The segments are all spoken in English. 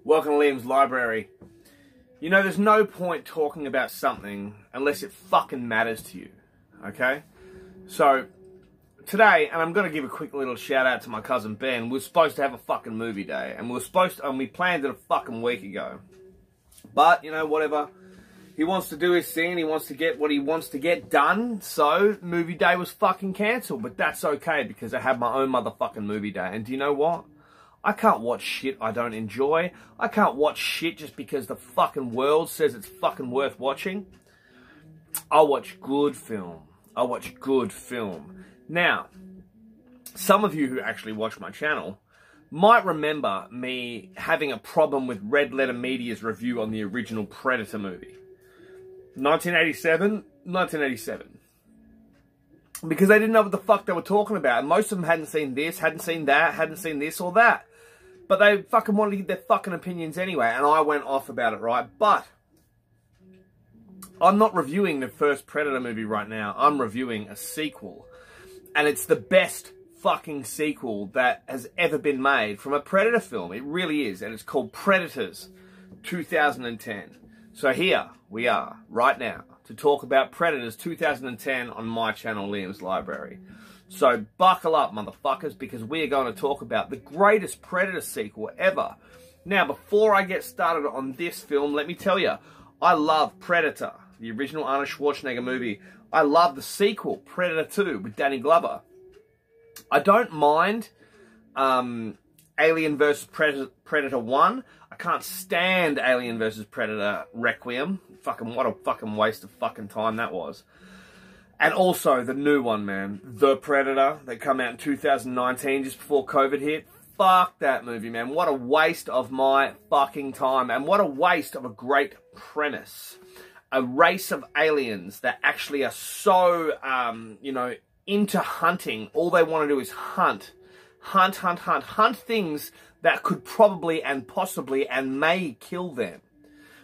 Welcome to Liam's Library. You know, there's no point talking about something unless it fucking matters to you, okay? So, today, and I'm going to give a quick little shout out to my cousin Ben, we were supposed to have a fucking movie day, and we planned it a fucking week ago. But, you know, whatever. He wants to do his thing, he wants to get what he wants to get done, so movie day was fucking cancelled. But that's okay, because I had my own motherfucking movie day. And do you know what? I can't watch shit I don't enjoy. I can't watch shit just because the fucking world says it's fucking worth watching. I'll watch good film. I'll watch good film. Now, some of you who actually watch my channel might remember me having a problem with Red Letter Media's review on the original Predator movie. 1987. Because they didn't know what the fuck they were talking about. And most of them hadn't seen this, hadn't seen that, hadn't seen this or that. But they fucking wanted to get their fucking opinions anyway. And I went off about it, right? But I'm not reviewing the first Predator movie right now. I'm reviewing a sequel. And it's the best fucking sequel that has ever been made from a Predator film. It really is. And it's called Predators 2010. So here we are, right now, to talk about Predators 2010 on my channel, Liam's Library. So buckle up, motherfuckers, because we are going to talk about the greatest Predator sequel ever. Now, before I get started on this film, let me tell you, I love Predator, the original Arnold Schwarzenegger movie. I love the sequel, Predator 2, with Danny Glover. I don't mind Alien vs. Predator 1. I can't stand Alien vs. Predator Requiem. What a fucking waste of fucking time that was. And also the new one, man. The Predator, that came out in 2019, just before COVID hit. Fuck that movie, man. What a waste of my fucking time. And what a waste of a great premise. A race of aliens that actually are so, you know, into hunting. All they want to do is hunt. Hunt things that could probably and possibly and may kill them.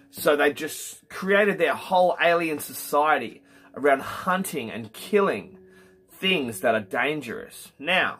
So they just created their whole alien society around hunting and killing things that are dangerous. Now,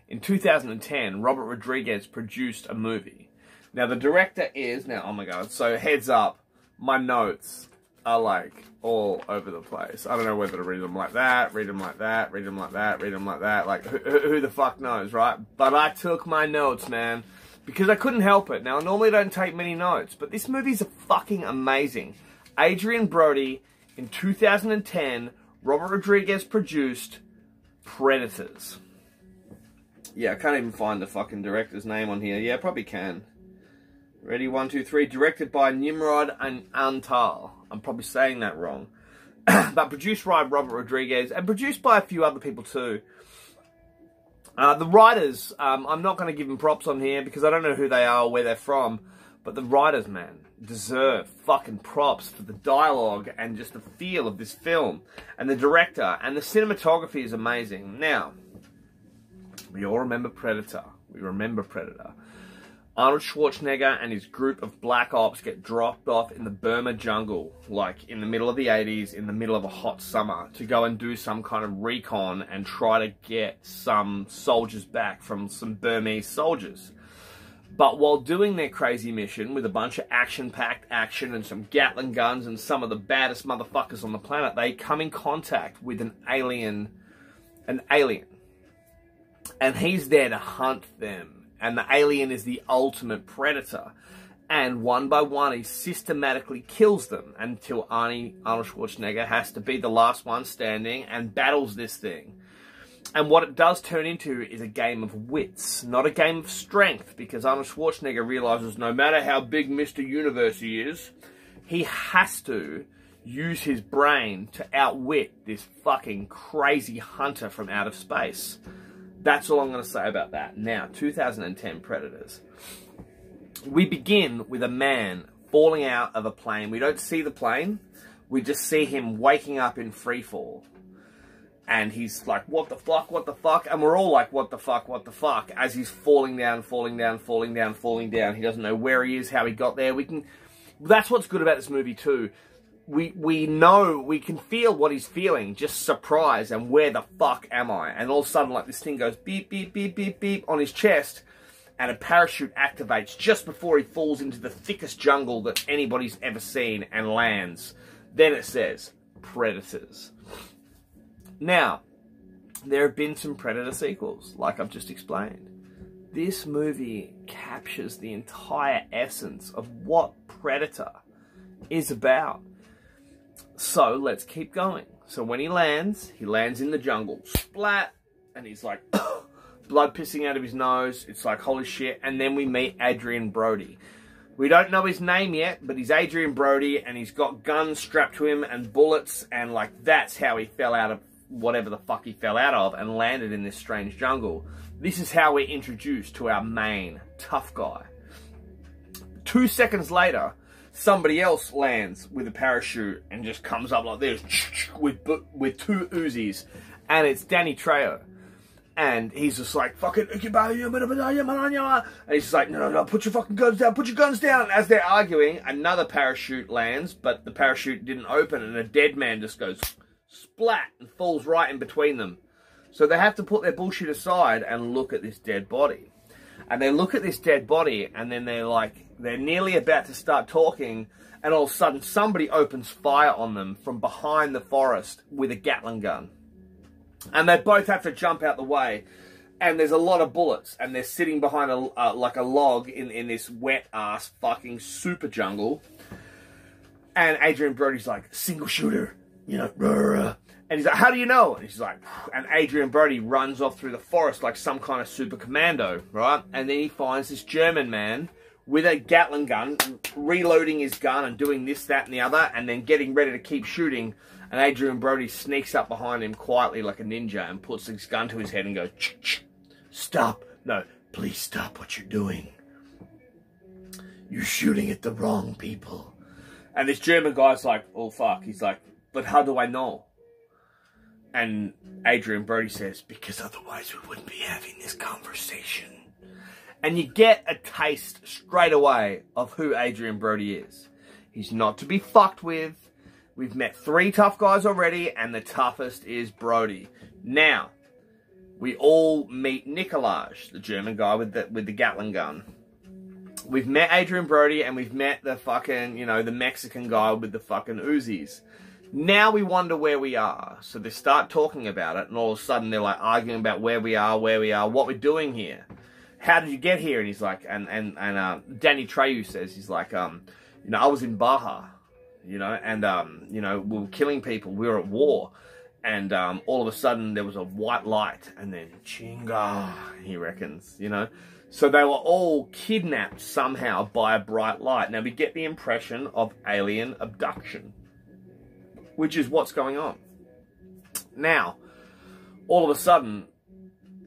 in 2010, Robert Rodriguez produced a movie. Now, the director is... oh my god, so heads up, my notes are like all over the place. I don't know whether to read them like that, read them like that, read them like that, read them like that. Like, who the fuck knows, right? But I took my notes, man, because I couldn't help it. Now, I normally don't take many notes, but this movie's fucking amazing. Adrian Brody, in 2010, Robert Rodriguez produced Predators. Yeah, I can't even find the fucking director's name on here. Yeah, I probably can. Ready, 1, 2, 3. Directed by Nimrod and Antal. I'm probably saying that wrong. But produced by Robert Rodriguez and produced by a few other people too. The writers, I'm not going to give them props on here because I don't know who they are or where they're from. But the writers, man, deserve fucking props for the dialogue and just the feel of this film. And the director and the cinematography is amazing. Now, we all remember Predator. We remember Predator. Arnold Schwarzenegger and his group of black ops get dropped off in the Burma jungle, like in the middle of the 80s, in the middle of a hot summer, to go and do some kind of recon and try to get some soldiers back from some Burmese soldiers. But while doing their crazy mission with a bunch of action-packed action and some Gatling guns and some of the baddest motherfuckers on the planet, they come in contact with an alien. And he's there to hunt them. And the alien is the ultimate predator. And one by one, he systematically kills them until Arnold Schwarzenegger has to be the last one standing and battles this thing. And what it does turn into is a game of wits, not a game of strength, because Arnold Schwarzenegger realizes no matter how big Mr. Universe he is, he has to use his brain to outwit this fucking crazy hunter from outer space. That's all I'm going to say about that. Now, 2010 Predators. We begin with a man falling out of a plane. We don't see the plane. We just see him waking up in free fall. And he's like, what the fuck, what the fuck? And we're all like, what the fuck, as he's falling down. He doesn't know where he is, how he got there. That's what's good about this movie too. We know, we can feel what he's feeling, just surprise and where the fuck am I? And all of a sudden, like, this thing goes beep, beep, beep, beep, beep on his chest. and a parachute activates just before he falls into the thickest jungle that anybody's ever seen and lands. Then it says, Predators. Now, there have been some Predator sequels, like I've just explained. This movie captures the entire essence of what Predator is about. So let's keep going. So when he lands in the jungle, splat, and he's like, blood pissing out of his nose. It's like, holy shit. And then we meet Adrien Brody. We don't know his name yet, but he's Adrien Brody, and he's got guns strapped to him and bullets, and like, that's how he fell out of whatever the fuck he fell out of and landed in this strange jungle. This is how we're introduced to our main tough guy. 2 seconds later, somebody else lands with a parachute and just comes up like this with 2 Uzis, and it's Danny Trejo. And he's just like, fucking, and he's just like, no, put your fucking guns down, put your guns down. And as they're arguing, another parachute lands, but the parachute didn't open, and a dead man just goes splat and falls right in between them. So they have to put their bullshit aside and look at this dead body. And they look at this dead body, and then they're nearly about to start talking, and all of a sudden somebody opens fire on them from behind the forest with a Gatling gun. And they both have to jump out the way, and there's a lot of bullets, and they're sitting behind like a log in this wet-ass fucking super jungle. And Adrien Brody's like, single shooter, you know, and he's like, how do you know? And he's like, and Adrien Brody runs off through the forest like some kind of super commando, right? And then he finds this German man with a Gatling gun, reloading his gun and doing this, that, and the other, and then getting ready to keep shooting. And Adrien Brody sneaks up behind him quietly like a ninja and puts his gun to his head and goes, stop. No, please stop what you're doing. You're shooting at the wrong people. And this German guy's like, oh fuck. He's like, but how do I know? And Adrien Brody says, because otherwise we wouldn't be having this conversation. And you get a taste straight away of who Adrien Brody is. He's not to be fucked with. We've met 3 tough guys already, and the toughest is Brody. Now, we all meet Nikolaj, the German guy with the Gatling gun. We've met Adrien Brody, and we've met the fucking, you know, the Mexican guy with the fucking Uzis. Now we wonder where we are. So they start talking about it, and all of a sudden they're like arguing about where we are, what we're doing here. How did you get here? And he's like, and Danny Trejo says, he's like, you know, I was in Baja, you know, and, you know, we were killing people. We were at war. And all of a sudden there was a white light, and then chinga, he reckons, you know. So they were all kidnapped somehow by a bright light. Now we get the impression of alien abduction, which is what's going on. Now, all of a sudden,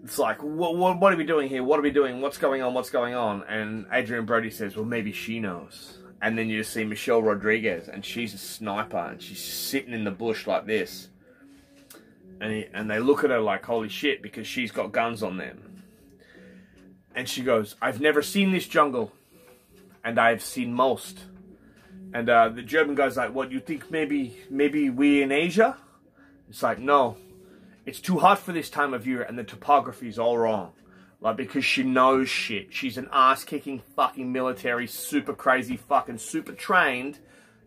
it's like, what are we doing here? What are we doing? What's going on? What's going on? And Adrien Brody says, well, maybe she knows. And then you just see Michelle Rodriguez, and she's a sniper, and she's sitting in the bush like this. And they look at her like, holy shit, because she's got guns on them. And she goes, I've never seen this jungle, and I've seen most. And the German guy's like, what, you think maybe we in Asia? It's like, no, it's too hot for this time of year, and the topography's all wrong. Like, because she knows shit. She's an ass-kicking fucking military, super crazy, fucking super trained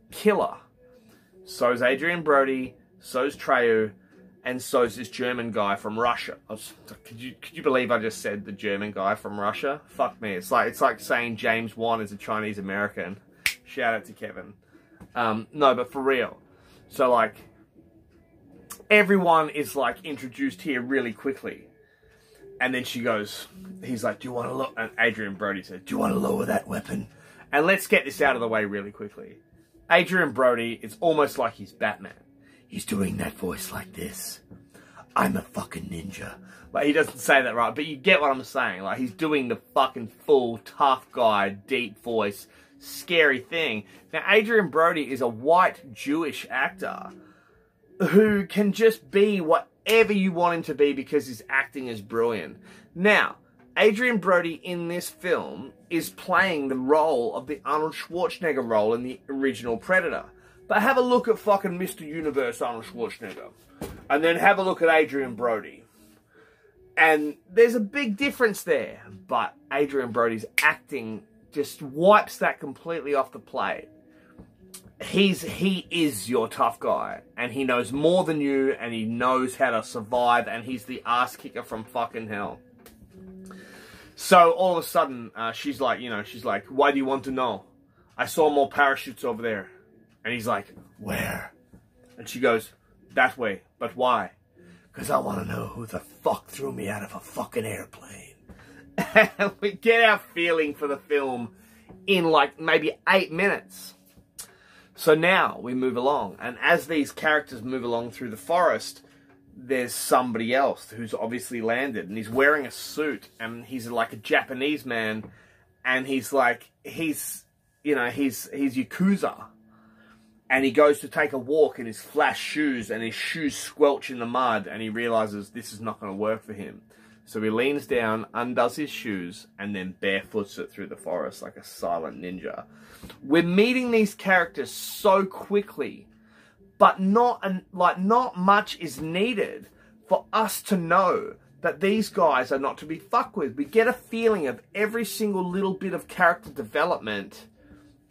killer. So's Adrien Brody, so's Trejo, and so's this German guy from Russia. Could you believe I just said the German guy from Russia? Fuck me. It's like saying James Wan is a Chinese American. Shout out to Kevin. No, but for real. So, like, everyone is, like, introduced here really quickly. And then she goes, he's like, do you want to look? And Adrien Brody says, do you want to lower that weapon? And let's get this out of the way really quickly. Adrien Brody, it's almost like he's Batman. He's doing that voice like this. I'm a fucking ninja. Like, he doesn't say that right, but you get what I'm saying. Like, he's doing the fucking full, tough guy, deep voice, scary thing. Now, Adrien Brody is a white Jewish actor who can just be whatever you want him to be because his acting is brilliant. Now, Adrien Brody in this film is playing the role of the Arnold Schwarzenegger role in the original Predator. But have a look at fucking Mr. Universe Arnold Schwarzenegger. And then have a look at Adrien Brody. And there's a big difference there. But Adrien Brody's acting just wipes that completely off the plate. He is your tough guy. And he knows more than you. And he knows how to survive. And he's the ass kicker from fucking hell. So all of a sudden, she's like, why do you want to know? I saw more parachutes over there. And he's like, where? And she goes, that way. But why? Because I want to know who the fuck threw me out of a fucking airplane. And we get our feeling for the film in like maybe 8 minutes. So now we move along. And as these characters move along through the forest, there's somebody else who's obviously landed. And he's wearing a suit. And he's like a Japanese man. And he's like, he's Yakuza. And he goes to take a walk in his flash shoes, and his shoes squelch in the mud, and he realizes this is not going to work for him. So he leans down, undoes his shoes, and then barefoots it through the forest like a silent ninja. We're meeting these characters so quickly, but not much is needed for us to know that these guys are not to be fucked with. We get a feeling of every single little bit of character development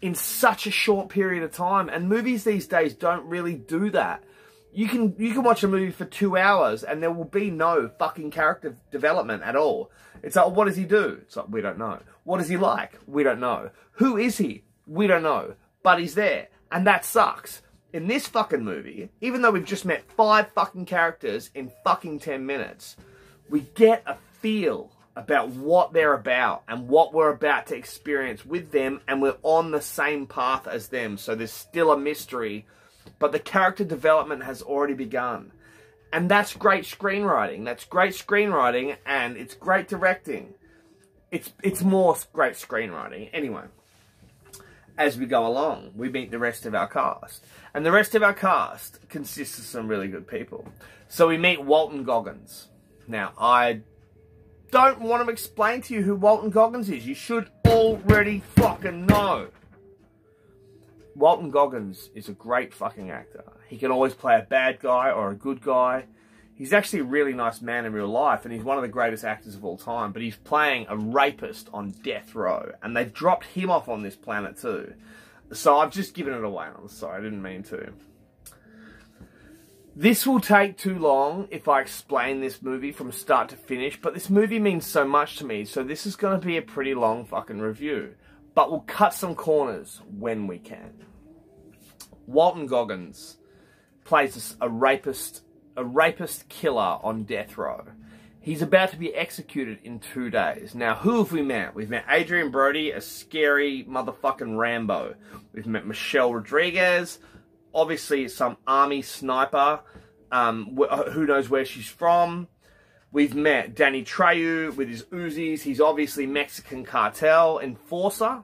in such a short period of time. And movies these days don't really do that. You can watch a movie for 2 hours and there will be no fucking character development at all. It's like, what does he do? It's like, we don't know. What is he like? We don't know. Who is he? We don't know. But he's there. And that sucks. In this fucking movie, even though we've just met 5 fucking characters in fucking 10 minutes, we get a feel about what they're about and what we're about to experience with them, and we're on the same path as them. So there's still a mystery, but the character development has already begun. And that's great screenwriting. That's great screenwriting, and it's great directing. It's more great screenwriting. Anyway, as we go along, we meet the rest of our cast. And the rest of our cast consists of some really good people. So we meet Walton Goggins. Now, I don't want to explain to you who Walton Goggins is. You should already fucking know. Walton Goggins is a great fucking actor. He can always play a bad guy or a good guy. He's actually a really nice man in real life, and he's one of the greatest actors of all time, but he's playing a rapist on death row, and they've dropped him off on this planet too. So I've just given it away. I'm sorry, I didn't mean to. This will take too long if I explain this movie from start to finish, but this movie means so much to me, so this is going to be a pretty long fucking review. But we'll cut some corners when we can. Walton Goggins plays a rapist killer on death row. He's about to be executed in 2 days. Now, who have we met? We've met Adrien Brody, a scary motherfucking Rambo. We've met Michelle Rodriguez, obviously some army sniper, who knows where she's from. We've met Danny Trejo with his Uzis. He's obviously Mexican cartel enforcer.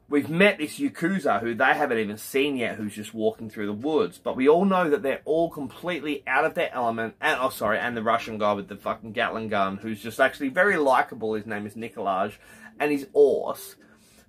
We've met this Yakuza who they haven't even seen yet, who's just walking through the woods. But we all know that they're all completely out of their element. And the Russian guy with the fucking Gatling gun, who's just actually very likable. His name is Nikolaj, and he's awesome.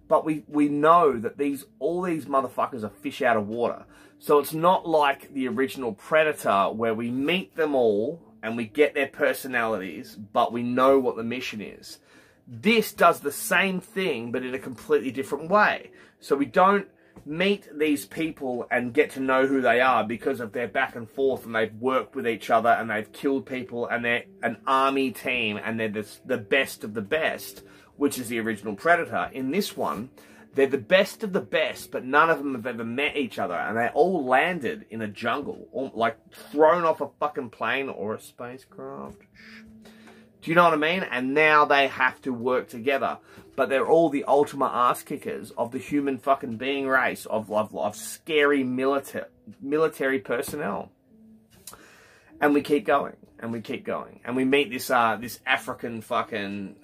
But we know that all these motherfuckers are fish out of water. So it's not like the original Predator, where we meet them all and we get their personalities, but we know what the mission is. This does the same thing, but in a completely different way. So we don't meet these people and get to know who they are because of their back and forth, and they've worked with each other and they've killed people, and they're an army team, and they're the best of the best, which is the original Predator. In this one, they're the best of the best, but none of them have ever met each other, and they all landed in a jungle, like thrown off a fucking plane or a spacecraft. Do you know what I mean? And now they have to work together. But they're all the ultimate ass kickers of the human fucking being race, of scary military personnel. And we keep going, and we keep going. And we meet this African fucking,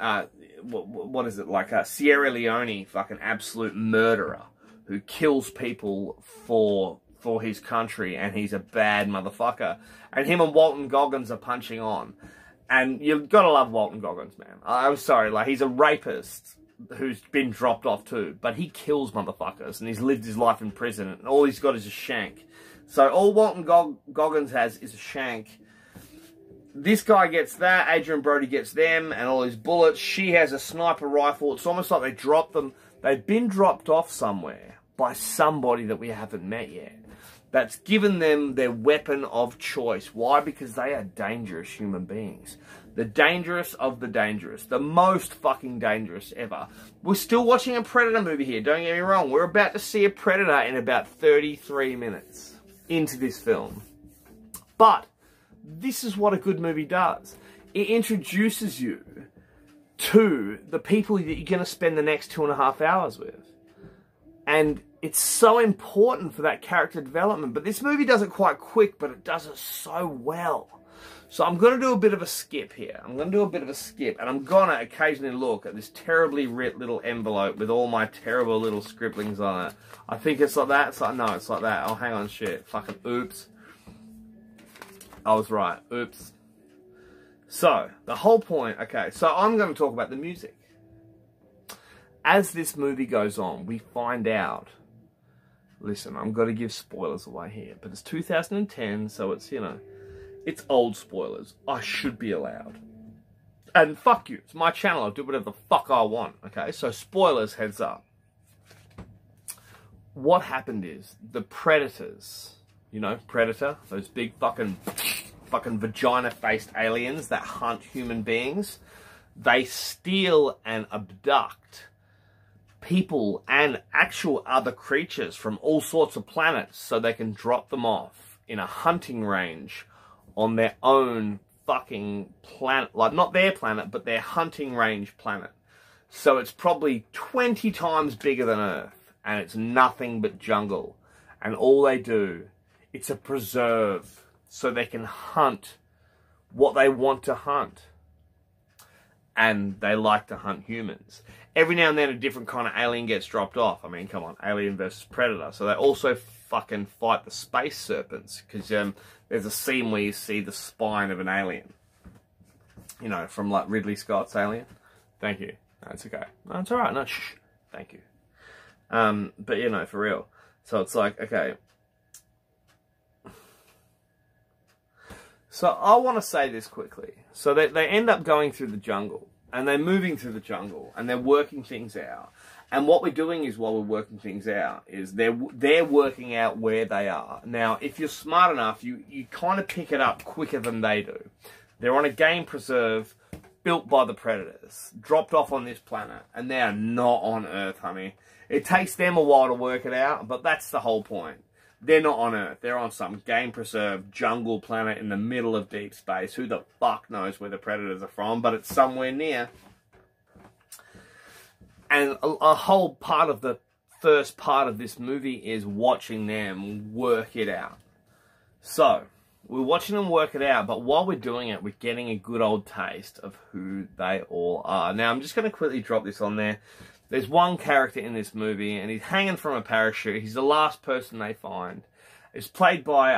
what is it, like a Sierra Leone fucking absolute murderer who kills people for his country, and he's a bad motherfucker. And him and Walton Goggins are punching on. And you've got to love Walton Goggins, man. I'm sorry, like, he's a rapist who's been dropped off too, but he kills motherfuckers, and he's lived his life in prison, and all he's got is a shank. So all Walton Goggins has is a shank, this guy gets that, Adrian Brody gets them and all his bullets. She has a sniper rifle. It's almost like they dropped them. They've been dropped off somewhere by somebody that we haven't met yet. That's given them their weapon of choice. Why? Because they are dangerous human beings. The dangerous of the dangerous. The most fucking dangerous ever. We're still watching a Predator movie here, don't get me wrong. We're about to see a Predator in about 33 minutes into this film. But this is what a good movie does. It introduces you to the people that you're going to spend the next 2.5 hours with. And it's so important for that character development. But this movie does it quite quick, but it does it so well. So I'm going to do a bit of a skip here. And I'm going to occasionally look at this terribly writ little envelope with all my terrible little scribblings on it. I think it's like that. It's like, no, it's like that. Oh, hang on, shit. Fucking oops. I was right. Oops. So, the whole point... Okay, so I'm going to talk about the music. As this movie goes on, we find out... Listen, I'm going to give spoilers away here. But it's 2010, so it's, you know... It's old spoilers. I should be allowed. And fuck you. It's my channel. I'll do whatever the fuck I want. Okay, so spoilers, heads up. What happened is, the Predators... You know, Predator, those big fucking vagina-faced aliens that hunt human beings. They steal and abduct people and actual other creatures from all sorts of planets so they can drop them off in a hunting range on their own fucking planet. Like, not their planet, but their hunting range planet. So it's probably 20 times bigger than Earth. And it's nothing but jungle. And all they do... It's a preserve, so they can hunt what they want to hunt. And they like to hunt humans. Every now and then a different kind of alien gets dropped off. I mean, come on, Alien versus Predator. So they also fucking fight the space serpents. Because there's a scene where you see the spine of an alien. You know, from like Ridley Scott's Alien. Thank you. No, it's okay. No, it's alright. No, shh. Thank you. But, you know, for real. So it's like, okay... So I want to say this quickly. So they end up going through the jungle. And they're moving through the jungle. And they're working things out. And what we're doing is, while we're working things out, is they're working out where they are. Now, if you're smart enough, you kind of pick it up quicker than they do. They're on a game preserve built by the Predators. Dropped off on this planet. And they are not on Earth, honey. It takes them a while to work it out. But that's the whole point. They're not on Earth. They're on some game-preserved jungle planet in the middle of deep space. Who the fuck knows where the Predators are from, but it's somewhere near. And a whole part of the first part of this movie is watching them work it out. So, we're watching them work it out, but while we're doing it, we're getting a good old taste of who they all are. Now, I'm just going to quickly drop this on there. There's one character in this movie, and he's hanging from a parachute. He's the last person they find. It's played by,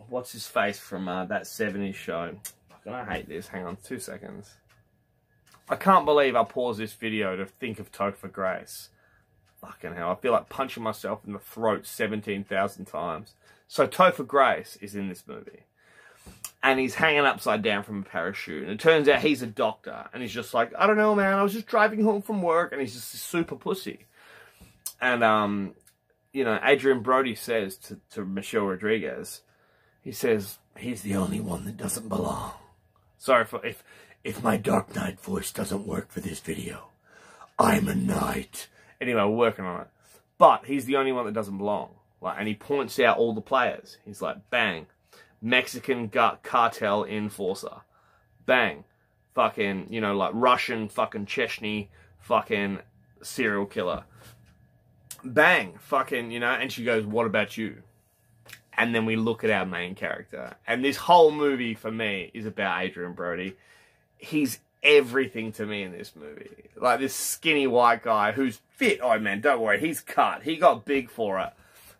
what's his face from that 70s show? Fucking, I hate this. Hang on, 2 seconds. I can't believe I paused this video to think of Topher Grace. Fucking hell, I feel like punching myself in the throat 17,000 times. So Topher Grace is in this movie. And he's hanging upside down from a parachute. And it turns out he's a doctor. And he's just like, I don't know, man. I was just driving home from work. And he's just a super pussy. And, you know, Adrian Brody says to Michelle Rodriguez, he says, he's the only one that doesn't belong. Sorry for if my Dark Knight voice doesn't work for this video. I'm a knight. Anyway, we're working on it. But he's the only one that doesn't belong. Like, and he points out all the players. He's like, bang. Mexican cartel enforcer. Bang. Fucking, you know, like Russian fucking Chechny fucking serial killer. Bang. Fucking, you know, and she goes, what about you? And then we look at our main character. And this whole movie, for me, is about Adrian Brody. He's everything to me in this movie. Like, this skinny white guy who's fit. Oh, man, don't worry. He's cut. He got big for it.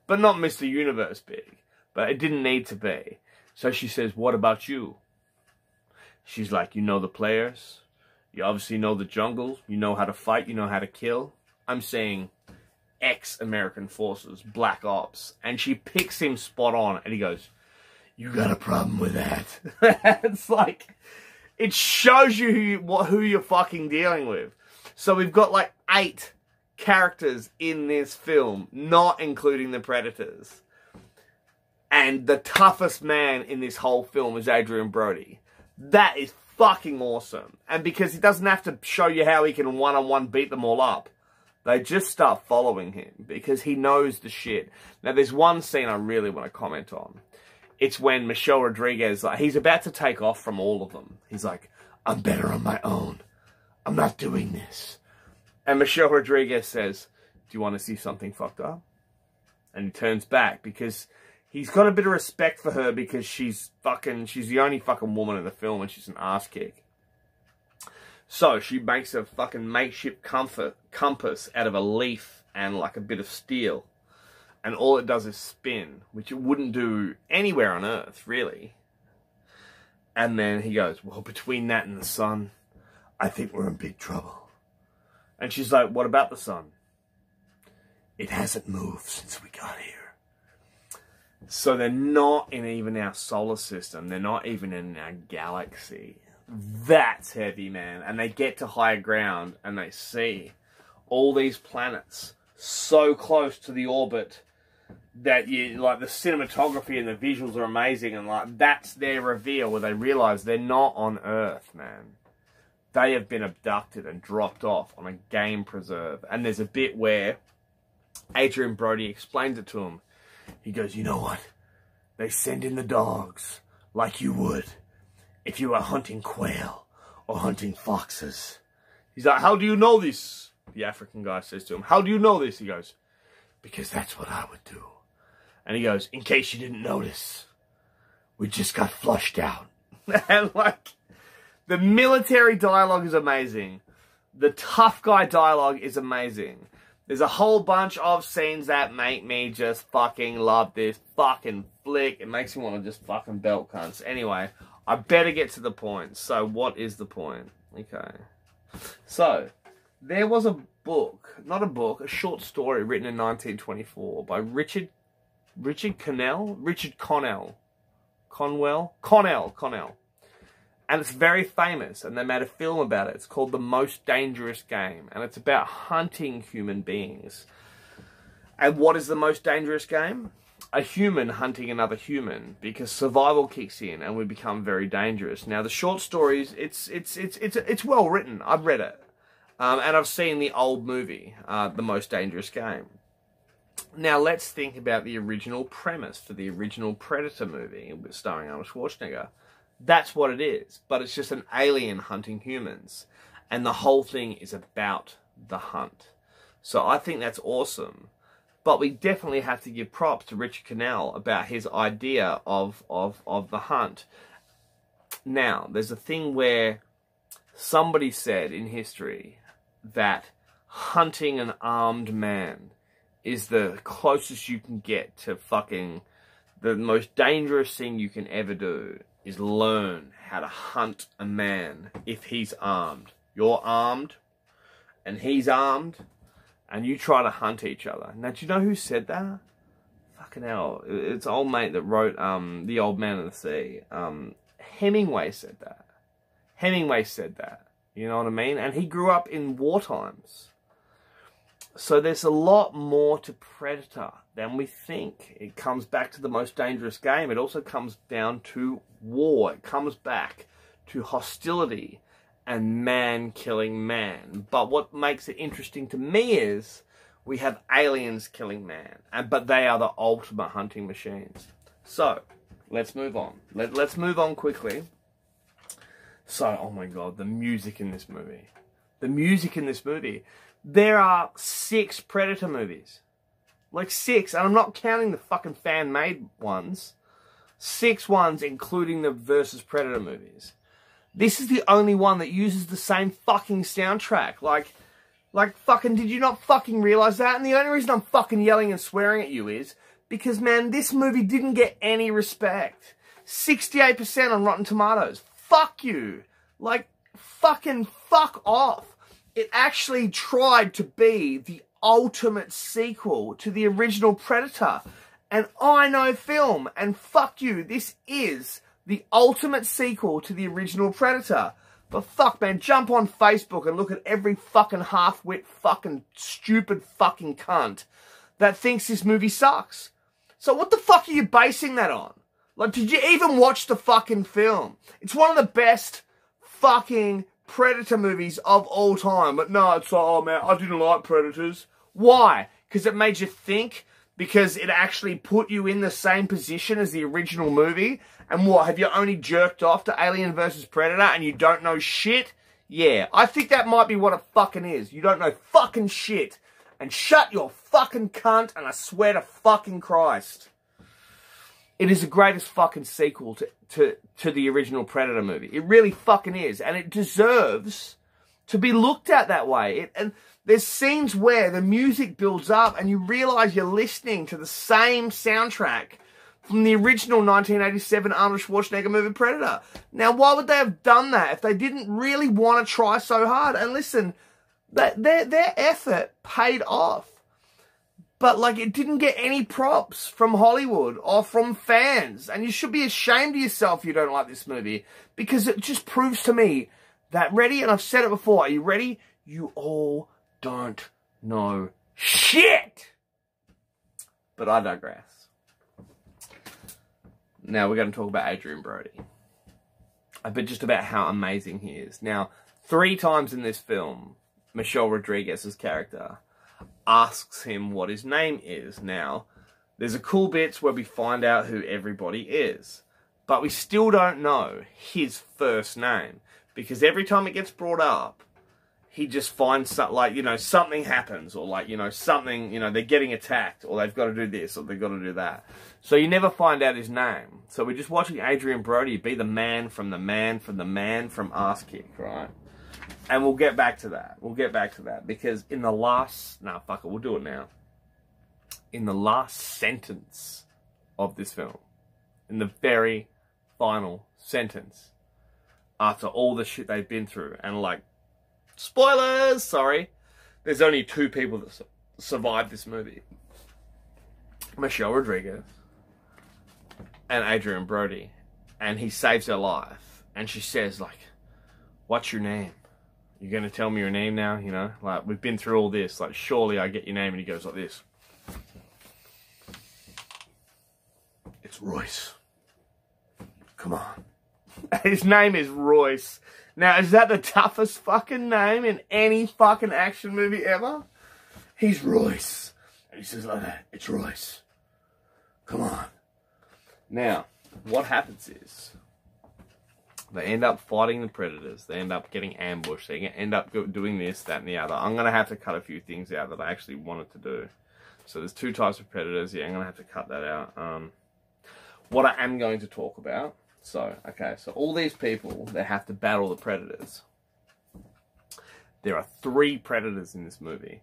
But not Mr. Universe big. But it didn't need to be. So she says, what about you? She's like, you know the players. You obviously know the jungle. You know how to fight. You know how to kill. I'm saying ex-American forces, Black Ops. And she picks him spot on. And he goes, You got a problem with that? It's like, it shows you who you're fucking dealing with. So we've got like 8 characters in this film, not including the Predators. And the toughest man in this whole film is Adrian Brody. That is fucking awesome. And because he doesn't have to show you how he can one-on-one beat them all up, they just start following him because he knows the shit. Now, there's one scene I really want to comment on. It's when Michelle Rodriguez, like, he's about to take off from all of them. He's like, I'm better on my own. I'm not doing this. And Michelle Rodriguez says, do you want to see something fucked up? And he turns back because he's got a bit of respect for her because she's the only fucking woman in the film and she's an ass kick. So she makes a fucking makeshift compass out of a leaf and like a bit of steel. And all it does is spin, which it wouldn't do anywhere on Earth, really. And then he goes, well, between that and the sun, I think we're in big trouble. And she's like, what about the sun? It hasn't moved since we got here. So they're not in even our solar system. They're not even in our galaxy. That's heavy, man. And they get to higher ground and they see all these planets so close to the orbit that you, like, the cinematography and the visuals are amazing, and like that's their reveal where they realize they're not on Earth, man. They have been abducted and dropped off on a game preserve. And there's a bit where Adrian Brody explains it to him. He goes, you know what? They send in the dogs like you would if you were hunting quail or hunting foxes. He's like, how do you know this? The African guy says to him, how do you know this? He goes, because that's what I would do. And he goes, in case you didn't notice, we just got flushed out. And like, the military dialogue is amazing. The tough guy dialogue is amazing. There's a whole bunch of scenes that make me just fucking love this fucking flick. It makes me want to just fucking belt cunts. Anyway, I better get to the point. So what is the point? Okay. So, there was a book, not a book, a short story written in 1924 by Richard Connell. And it's very famous, and they made a film about it. It's called The Most Dangerous Game, and it's about hunting human beings. And what is the most dangerous game? A human hunting another human, because survival kicks in and we become very dangerous. Now, the short stories, it's well written. I've read it. And I've seen the old movie, The Most Dangerous Game. Now, let's think about the original premise for the original Predator movie starring Arnold Schwarzenegger. That's what it is, but it's just an alien hunting humans. And the whole thing is about the hunt. So I think that's awesome. But we definitely have to give props to Richard Connell about his idea of the hunt. Now, there's a thing where somebody said in history that hunting an armed man is the closest you can get to fucking the most dangerous thing you can ever do is learn how to hunt a man if he's armed. You're armed and he's armed and you try to hunt each other. Now, do you know who said that? Fucking hell. It's an old mate that wrote The Old Man of the Sea. Hemingway said that. Hemingway said that. You know what I mean? And he grew up in war times. So there's a lot more to Predator than we think. It comes back to The Most Dangerous Game. It also comes down to war. It comes back to hostility and man killing man. But what makes it interesting to me is we have aliens killing man. But they are the ultimate hunting machines. So, let's move on. Let's move on quickly. So, oh my god, the music in this movie. The music in this movie. There are 6 Predator movies. Like 6, and I'm not counting the fucking fan-made ones. 6 ones, including the Versus Predator movies. This is the only one that uses the same fucking soundtrack. Like fucking, did you not fucking realize that? And the only reason I'm fucking yelling and swearing at you is because, man, this movie didn't get any respect. 68% on Rotten Tomatoes. Fuck you. Like, fucking fuck off. It actually tried to be the ultimate sequel to the original Predator. and I know film, and fuck you, this is the ultimate sequel to the original Predator. But fuck, man, jump on Facebook and look at every fucking half-wit fucking stupid fucking cunt that thinks this movie sucks. So what the fuck are you basing that on? Like, did you even watch the fucking film? It's one of the best fucking Predator movies of all time. But no, it's like, oh man, I didn't like Predators. Why? Because it made you think? Because it actually put you in the same position as the original movie? And what, have you only jerked off to Alien vs. Predator and you don't know shit? Yeah, I think that might be what it fucking is. You don't know fucking shit. And shut your fucking cunt, and I swear to fucking Christ. It is the greatest fucking sequel to the original Predator movie. It really fucking is. And it deserves to be looked at that way. And there's scenes where the music builds up and you realise you're listening to the same soundtrack from the original 1987 Arnold Schwarzenegger movie Predator. Now, why would they have done that if they didn't really want to try so hard? And listen, their effort paid off. But, like, it didn't get any props from Hollywood or from fans. And you should be ashamed of yourself if you don't like this movie. Because it just proves to me that, ready? And I've said it before. Are you ready? You all don't know shit. But I digress. Now, we're going to talk about Adrien Brody. But just about how amazing he is. Now, 3 times in this film, Michelle Rodriguez's character asks him what his name is. Now, there's a cool bits where we find out who everybody is, but we still don't know his first name, because every time it gets brought up, he just finds something, like, you know, something happens, or like, you know, something, you know, they're getting attacked, or they've got to do this, or they've got to do that. So you never find out his name. So we're just watching Adrien Brody be the man from the man from the man from Ass Kick, right? And we'll get back to that. We'll get back to that. Because in the last... Nah, fuck it. We'll do it now. In the last sentence of this film, in the very final sentence, after all the shit they've been through, and like, spoilers, sorry, there's only 2 people that survived this movie. Michelle Rodriguez and Adrien Brody. And he saves her life. And she says, like, what's your name? You're going to tell me your name now, you know? Like, we've been through all this. Like, surely I get your name. And he goes like this. It's Royce. Come on. His name is Royce. Now, is that the toughest fucking name in any fucking action movie ever? He's Royce. And he says like that. It's Royce. Come on. Now, what happens is, they end up fighting the Predators. They end up getting ambushed. They end up doing this, that, and the other. I'm going to have to cut a few things out that I actually wanted to do. So there's 2 types of Predators. Yeah, I'm going to have to cut that out. What I am going to talk about. So, okay. So all these people, they have to battle the Predators. There are 3 Predators in this movie.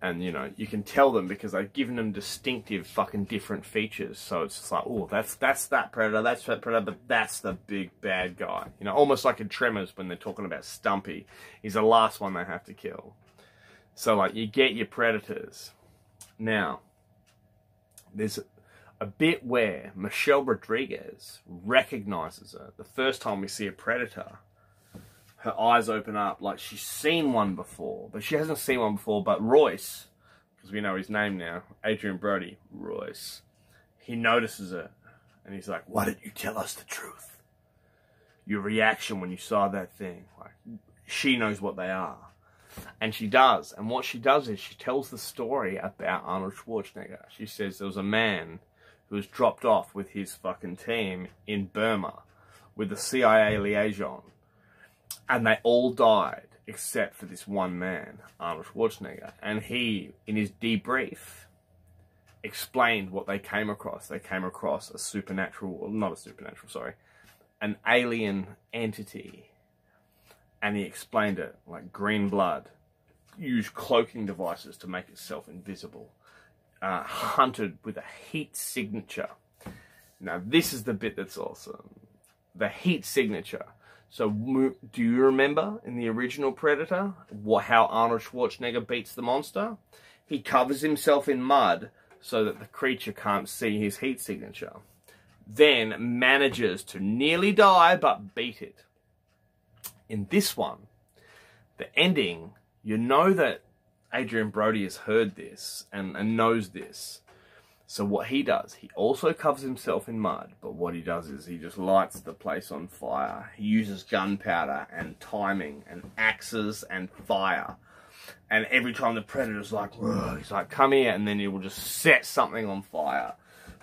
And, you know, you can tell them because I've given them distinctive fucking different features. So it's just like, oh, that's that Predator, that's that Predator, but that's the big bad guy. You know, almost like in Tremors when they're talking about Stumpy. He's the last one they have to kill. So, like, you get your Predators. Now, there's a bit where Michelle Rodriguez recognizes her. The first time we see a Predator, her eyes open up like she's seen one before. But she hasn't seen one before. But Royce, because we know his name now, Adrien Brody, Royce, he notices it. And he's like, why didn't you tell us the truth? Your reaction when you saw that thing. Like, she knows what they are. And she does. And what she does is she tells the story about Arnold Schwarzenegger. She says there was a man who was dropped off with his fucking team in Burma with the CIA liaison. And they all died, except for this one man, Arnold Schwarzenegger. And he, in his debrief, explained what they came across. They came across a supernatural, well, not a supernatural, sorry, an alien entity. And he explained it, like green blood, used cloaking devices to make itself invisible, hunted with a heat signature. Now, this is the bit that's awesome. The heat signature. So, do you remember in the original Predator how Arnold Schwarzenegger beats the monster? He covers himself in mud, so that the creature can't see his heat signature. Then manages to nearly die, but beat it. In this one, the ending, you know that Adrien Brody has heard this and knows this. So what he does, he also covers himself in mud, but what he does is he just lights the place on fire. He uses gunpowder and timing and axes and fire. And every time the predator's like, he's like, come here, and then he will just set something on fire.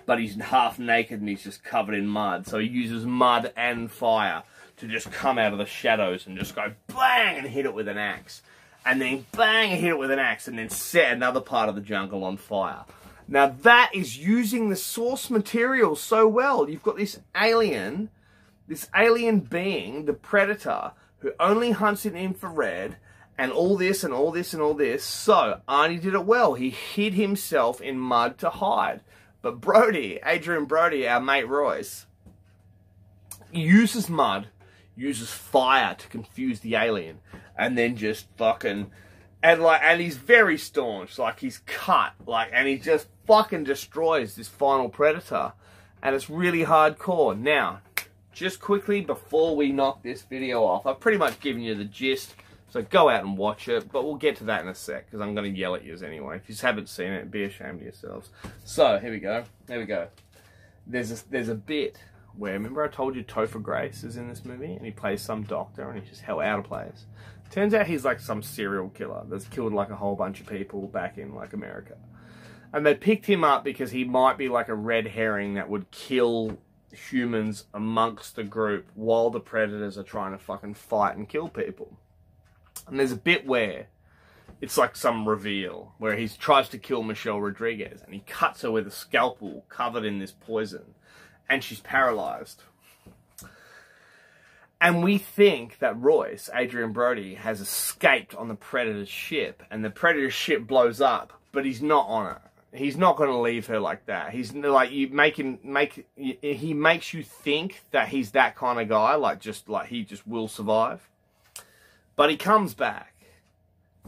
But he's half naked and he's just covered in mud. So he uses mud and fire to just come out of the shadows and just go bang and hit it with an axe. And then bang and hit it with an axe and then set another part of the jungle on fire. Now that is using the source material so well. You've got this alien being, the predator, who only hunts in infrared, and all this and all this and all this. So Arnie did it well. He hid himself in mud to hide. But Brody, Adrien Brody, our mate Royce, uses mud, uses fire to confuse the alien, and then just fucking... And he's very staunch, like he's cut, and he just fucking destroys this final predator. And it's really hardcore. Now, just quickly before we knock this video off, I've pretty much given you the gist, so go out and watch it, but we'll get to that in a sec, because I'm going to yell at you anyway. If you haven't seen it, be ashamed of yourselves. So, here we go. There's a bit where, remember I told you Topher Grace is in this movie, and he plays some doctor, and he's just hell out of place. Turns out he's like some serial killer that's killed like a whole bunch of people back in like America. And they picked him up because he might be like a red herring that would kill humans amongst the group while the predators are trying to fucking fight and kill people. And there's a bit where it's like some reveal where he tries to kill Michelle Rodriguez and he cuts her with a scalpel covered in this poison and she's paralyzed. And we think that Royce, Adrien Brody, has escaped on the Predator's ship, and the Predator's ship blows up, but he's not on it. He's not going to leave her like that. He's like, he makes you think that he's that kind of guy, he just will survive. But he comes back,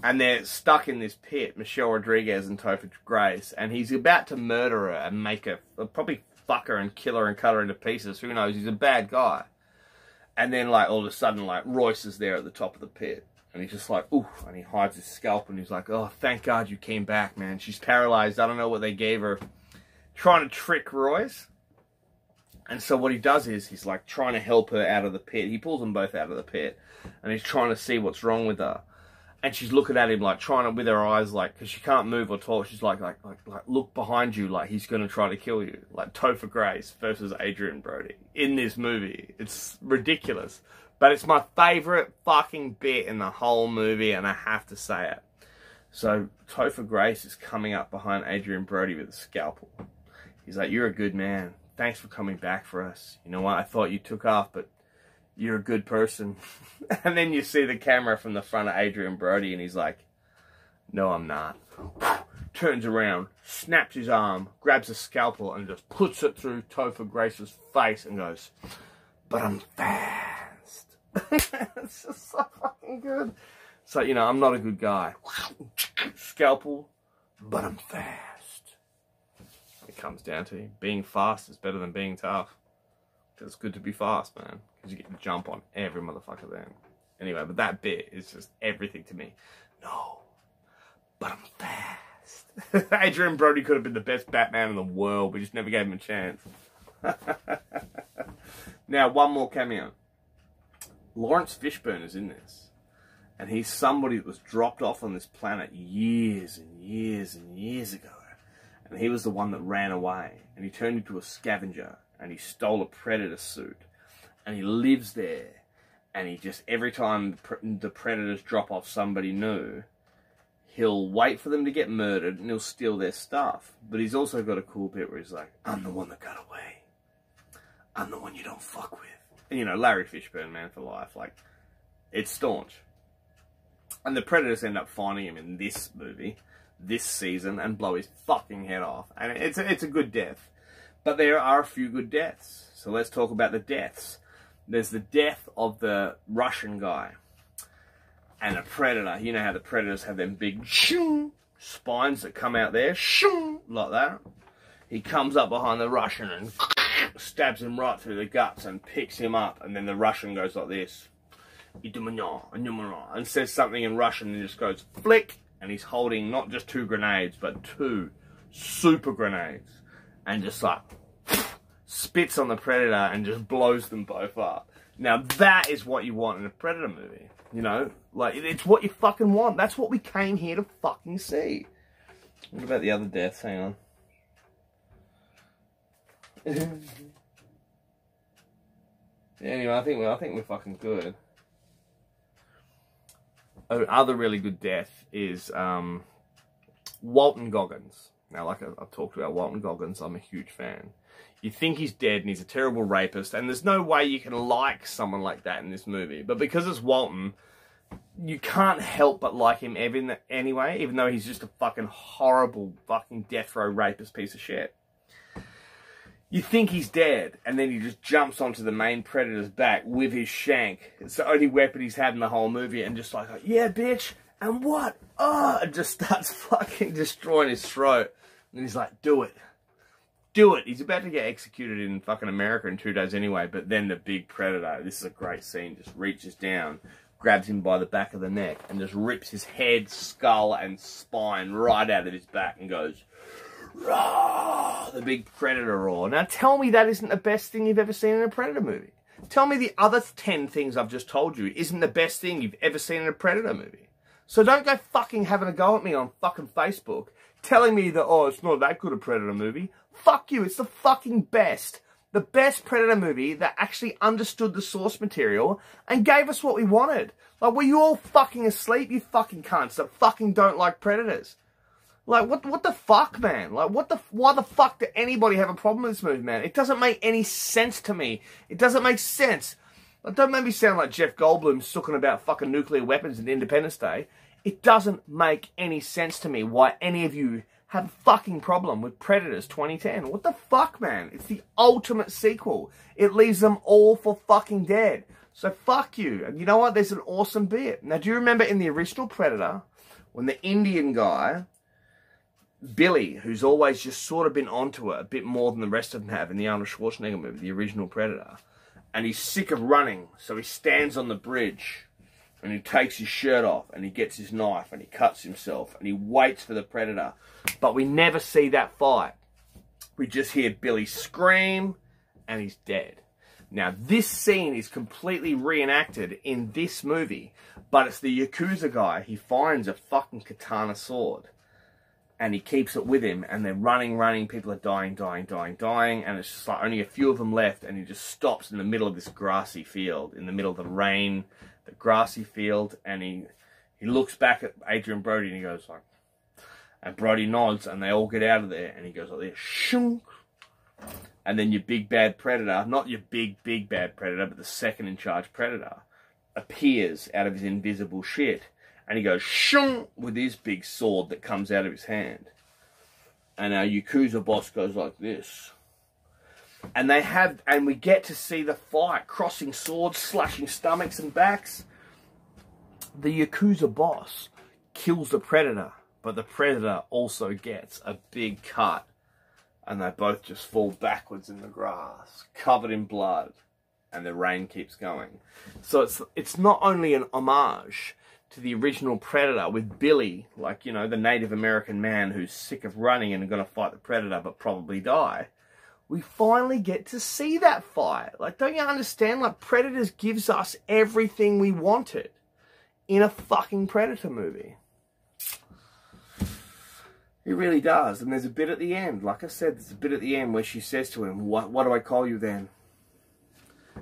and they're stuck in this pit, Michelle Rodriguez and Topher Grace, and he's about to murder her and make her, probably fuck her and kill her and cut her into pieces. Who knows? He's a bad guy. And then, all of a sudden, Royce is there at the top of the pit. And he's just like, ooh, and he hides his scalp, and he's like, oh, thank God you came back, man. She's paralyzed. I don't know what they gave her. Trying to trick Royce. And so what he does is, he's, trying to help her out of the pit. He pulls them both out of the pit. And he's trying to see what's wrong with her. And she's looking at him, trying to, with her eyes, because she can't move or talk. She's like, look behind you, he's going to try to kill you. Topher Grace versus Adrien Brody in this movie. It's ridiculous. But it's my favourite fucking bit in the whole movie, and I have to say it. So, Topher Grace is coming up behind Adrien Brody with a scalpel. He's like, you're a good man. Thanks for coming back for us. You know what? I thought you took off, but you're a good person. And then you see the camera from the front of Adrien Brody, and he's like, no, I'm not. Turns around, snaps his arm, grabs a scalpel, and just puts it through Topher Grace's face and goes, but I'm fast. It's just so fucking good. So, I'm not a good guy. Scalpel, but I'm fast. It comes down to being fast is better than being tough. It's good to be fast, man, because you get to jump on every motherfucker then. Anyway, but that bit is just everything to me. No, but I'm fast. Adrien Brody could have been the best Batman in the world. We just never gave him a chance. Now, one more cameo. Lawrence Fishburne is in this. And he's somebody that was dropped off on this planet years and years and years ago. And he was the one that ran away. And he turned into a scavenger. And he stole a predator suit. And he lives there. And he just, every time the predators drop off somebody new, he'll wait for them to get murdered and he'll steal their stuff. But he's also got a cool bit where he's like, I'm the one that got away. I'm the one you don't fuck with. And Larry Fishburne, man for life. It's staunch. And the predators end up finding him in this movie, this season, and blow his fucking head off. And it's a good death. But there are a few good deaths. So let's talk about the deaths. There's the death of the Russian guy. And a predator. You know how the predators have them big spines that come out there, shoo, like that. He comes up behind the Russian and stabs him right through the guts and picks him up. And then the Russian goes like this, and says something in Russian and just goes flick. And he's holding not just 2 grenades, but 2 super grenades. And just like spits on the Predator and just blows them both up. Now that is what you want in a Predator movie. You know, like, it's what you fucking want. That's what we came here to fucking see. What about the other deaths? Hang on. Anyway, I think we're fucking good. Other really good death is Walton Goggins. Now, like I've talked about Walton Goggins, I'm a huge fan. You think he's dead and he's a terrible rapist, and there's no way you can like someone like that in this movie. But because it's Walton, you can't help but like him anyway, even though he's just a fucking horrible fucking death row rapist piece of shit. You think he's dead, and then he just jumps onto the main Predator's back with his shank. It's the only weapon he's had in the whole movie, and just like, yeah, bitch, and what? Oh, and just starts fucking destroying his throat. And he's like, do it. Do it. He's about to get executed in fucking America in 2 days anyway, but then the big Predator, this is a great scene, just reaches down, grabs him by the back of the neck, and just rips his head, skull, and spine right out of his back and goes, "Roar!" The big Predator roar. Now tell me that isn't the best thing you've ever seen in a Predator movie. Tell me the other 10 things I've just told you isn't the best thing you've ever seen in a Predator movie. So don't go fucking having a go at me on fucking Facebook, telling me that, oh, it's not that good a Predator movie. Fuck you, it's the fucking best. The best Predator movie that actually understood the source material and gave us what we wanted. Like, were you all fucking asleep, you fucking cunts that fucking don't like Predators? Like, what the fuck, man? Like, why the fuck did anybody have a problem with this movie, man? It doesn't make any sense to me. It doesn't make sense. Like, don't make me sound like Jeff Goldblum sooking about fucking nuclear weapons in Independence Day. It doesn't make any sense to me why any of you have a fucking problem with Predators 2010. What the fuck, man? It's the ultimate sequel. It leaves them all for fucking dead. So fuck you. And you know what? There's an awesome bit. Now, do you remember in the original Predator, when the Indian guy, Billy, who's always just sort of been onto it a bit more than the rest of them have in the Arnold Schwarzenegger movie, the original Predator, and he's sick of running, so he stands on the bridge, and he takes his shirt off, and he gets his knife, and he cuts himself, and he waits for the Predator. But we never see that fight. We just hear Billy scream, and he's dead. Now, this scene is completely reenacted in this movie, but it's the Yakuza guy. He finds a fucking katana sword, and he keeps it with him, and they're running, people are dying, and it's just like only a few of them left, and he just stops in the middle of this grassy field, in the middle of the rain, the grassy field, and he looks back at Adrian Brody, and he goes like, and Brody nods, and they all get out of there, and he goes like this, shunk. And then your big bad Predator, not your big bad Predator, but the second in charge Predator, appears out of his invisible shit. And he goes shung with his big sword that comes out of his hand. And our Yakuza boss goes like this. And we get to see the fight, crossing swords, slashing stomachs and backs. The Yakuza boss kills the Predator, but the Predator also gets a big cut. And they both just fall backwards in the grass, covered in blood. And the rain keeps going. So it's not only an homage to the original Predator with Billy, like, you know, the Native American man who's sick of running and going to fight the Predator but probably die. We finally get to see that fight. Like, don't you understand? Like, Predators gives us everything we wanted in a fucking Predator movie. It really does. And there's a bit at the end, like I said, there's a bit at the end where she says to him, what do I call you then?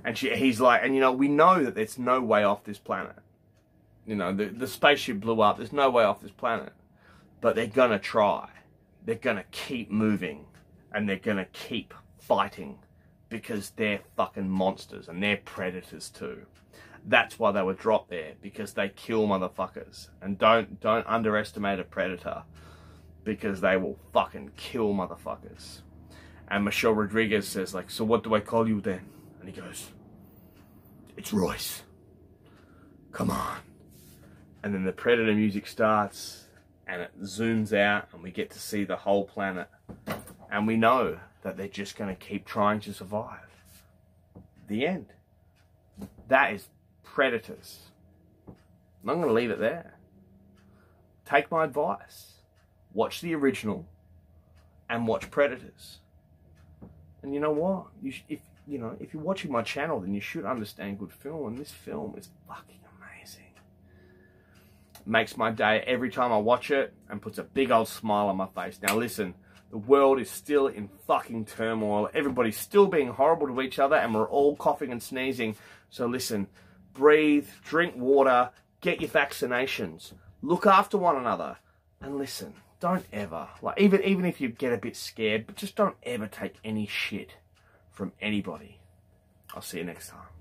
And he's like, and you know, we know that there's no way off this planet. You know, the spaceship blew up, there's no way off this planet. But they're gonna try. They're gonna keep moving. And they're gonna keep fighting. Because they're fucking monsters, and they're predators too. That's why they were dropped there, because they kill motherfuckers. And don't underestimate a predator, because they will fucking kill motherfuckers. And Michelle Rodriguez says, like, so what do I call you then? And he goes, it's Royce. Come on. And then the Predator music starts, and it zooms out and we get to see the whole planet. And we know that they're just going to keep trying to survive. The end. That is Predators. I'm going to leave it there. Take my advice. Watch the original and watch Predators. And you know what? If you're watching my channel, then you should understand good film, and this film is fucking amazing. It makes my day every time I watch it and puts a big old smile on my face. Now listen, the world is still in fucking turmoil. Everybody's still being horrible to each other, and we're all coughing and sneezing. So listen, breathe, drink water, get your vaccinations, look after one another, and listen, don't ever, like even if you get a bit scared, but just don't ever take any shit from anybody. I'll see you next time.